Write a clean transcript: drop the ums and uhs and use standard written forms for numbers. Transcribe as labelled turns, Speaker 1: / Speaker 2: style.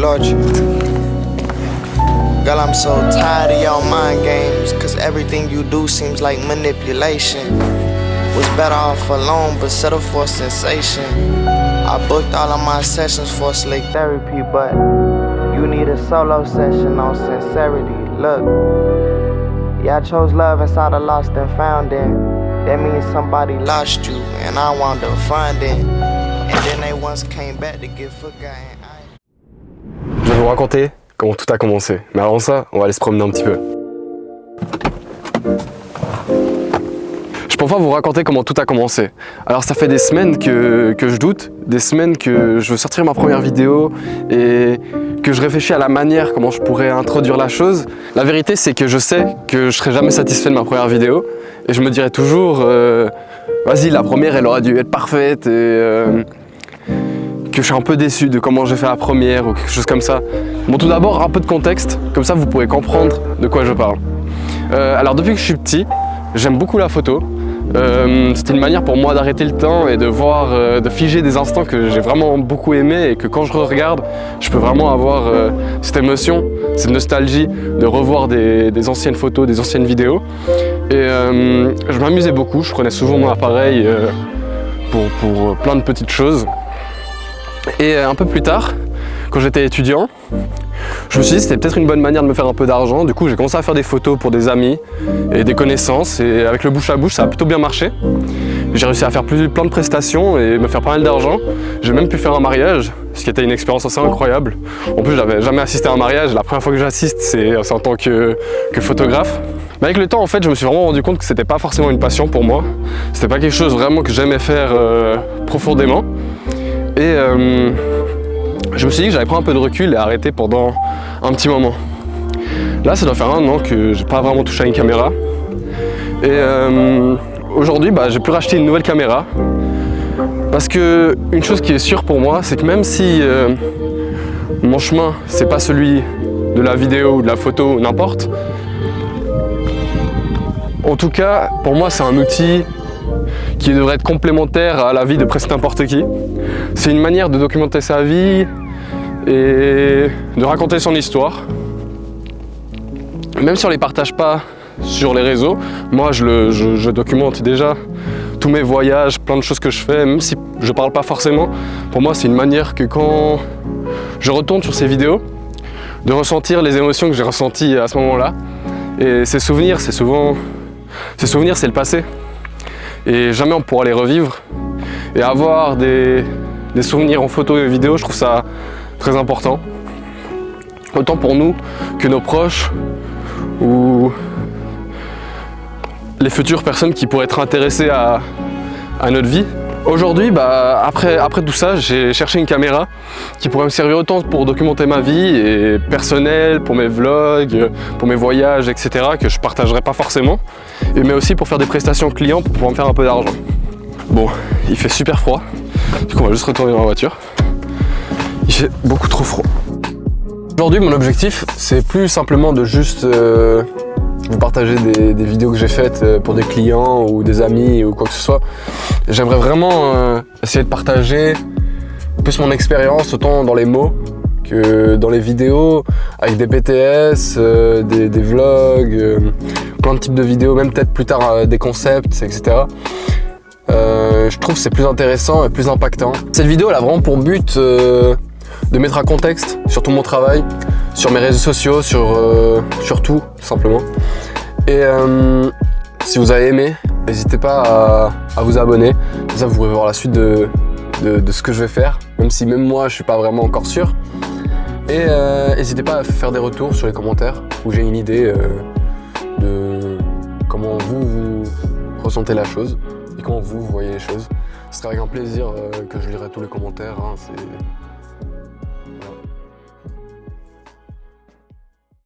Speaker 1: logic. Girl, I'm so tired of your mind games, cause everything you do seems like manipulation. Was better off alone, but settle for sensation. I booked all of my sessions for slick therapy, but you need a solo session on sincerity. Look, yeah, I chose love inside of lost and found it. That means somebody lost you, and I wound up finding. And then they once came back to get forgotten.
Speaker 2: Je vais vous raconter comment tout a commencé. Mais avant ça, on va aller se promener un petit peu. Je peux enfin vous raconter comment tout a commencé. Alors ça fait des semaines que je doute, des semaines que je veux sortir ma première vidéo et que je réfléchis à la manière comment je pourrais introduire la chose. La vérité c'est que je sais que je serai jamais satisfait de ma première vidéo et je me dirais toujours vas-y, la première elle aura dû être parfaite et que je suis un peu déçu de comment j'ai fait la première ou quelque chose comme ça. Bon, tout d'abord un peu de contexte, comme ça vous pourrez comprendre de quoi je parle. Alors depuis que je suis petit, j'aime beaucoup la photo. C'était une manière pour moi d'arrêter le temps et de voir, de figer des instants que j'ai vraiment beaucoup aimés et que quand je regarde, je peux vraiment avoir cette émotion, cette nostalgie de revoir des anciennes photos, des anciennes vidéos. Et je m'amusais beaucoup, je prenais souvent mon appareil pour plein de petites choses. Et un peu plus tard, quand j'étais étudiant, je me suis dit que c'était peut-être une bonne manière de me faire un peu d'argent. Du coup, j'ai commencé à faire des photos pour des amis et des connaissances. Et avec le bouche à bouche, ça a plutôt bien marché. J'ai réussi à faire plein de prestations et me faire pas mal d'argent. J'ai même pu faire un mariage, ce qui était une expérience assez incroyable. En plus, j'avais jamais assisté à un mariage. La première fois que j'assiste, c'est en tant que photographe. Mais avec le temps, en fait, je me suis vraiment rendu compte que c'était pas forcément une passion pour moi. C'était pas quelque chose vraiment que j'aimais faire profondément. Et je me suis dit que j'allais prendre un peu de recul et arrêter pendant un petit moment. Là, ça doit faire 1 an que j'ai pas vraiment touché à une caméra. Et aujourd'hui, j'ai pu racheter une nouvelle caméra. Parce que une chose qui est sûre pour moi, c'est que même si mon chemin, c'est pas celui de la vidéo ou de la photo, n'importe. En tout cas, pour moi, c'est un outil qui devrait être complémentaire à la vie de presque n'importe qui. C'est une manière de documenter sa vie et de raconter son histoire. Même si on ne les partage pas sur les réseaux, moi je documente déjà tous mes voyages, plein de choses que je fais, même si je ne parle pas forcément. Pour moi, c'est une manière que quand je retourne sur ces vidéos, de ressentir les émotions que j'ai ressenties à ce moment-là. Et ces souvenirs, c'est le passé. Et jamais on pourra les revivre. Et avoir des souvenirs en photo et vidéo, je trouve ça très important. Autant pour nous que nos proches ou les futures personnes qui pourraient être intéressées à notre vie. Aujourd'hui, après tout ça, j'ai cherché une caméra qui pourrait me servir autant pour documenter ma vie et personnelle, pour mes vlogs, pour mes voyages, etc. que je partagerai pas forcément, mais aussi pour faire des prestations clients pour pouvoir me faire un peu d'argent. Bon, il fait super froid, du coup on va juste retourner dans la voiture. Il fait beaucoup trop froid. Aujourd'hui, mon objectif, c'est plus simplement de juste vous partager des vidéos que j'ai faites pour des clients ou des amis ou quoi que ce soit. J'aimerais vraiment essayer de partager plus mon expérience, autant dans les mots que dans les vidéos, avec des BTS, des vlogs, plein de types de vidéos, même peut-être plus tard des concepts, etc. Je trouve que c'est plus intéressant et plus impactant. Cette vidéo, elle a vraiment pour but de mettre un contexte sur tout mon travail, sur mes réseaux sociaux, sur tout simplement. Et si vous avez aimé, n'hésitez pas à vous abonner, comme ça vous pourrez voir la suite de ce que je vais faire, même moi je suis pas vraiment encore sûr. Et n'hésitez pas à faire des retours sur les commentaires où j'ai une idée de comment vous ressentez la chose et comment vous voyez les choses. Ce sera avec un plaisir que je lirai tous les commentaires, hein,